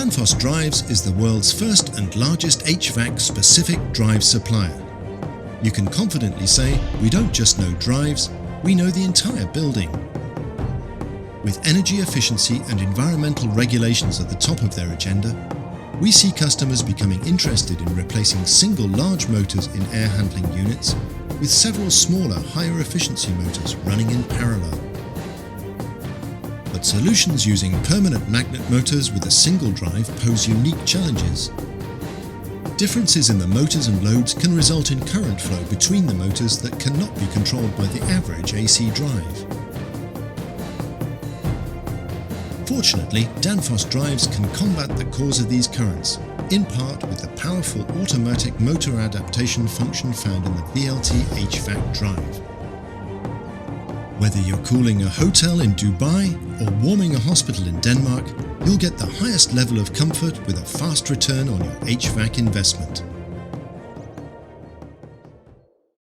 Danfoss Drives is the world's first and largest HVAC-specific drive supplier. You can confidently say, we don't just know drives, we know the entire building. With energy efficiency and environmental regulations at the top of their agenda, we see customers becoming interested in replacing single large motors in air handling units with several smaller, higher efficiency motors running in parallel. But solutions using permanent magnet motors with a single drive pose unique challenges. Differences in the motors and loads can result in current flow between the motors that cannot be controlled by the average AC drive. Fortunately, Danfoss Drives can combat the cause of these currents, in part with the powerful automatic motor adaptation function found in the VLT HVAC Drive. Whether you're cooling a hotel in Dubai or warming a hospital in Denmark, you'll get the highest level of comfort with a fast return on your HVAC investment.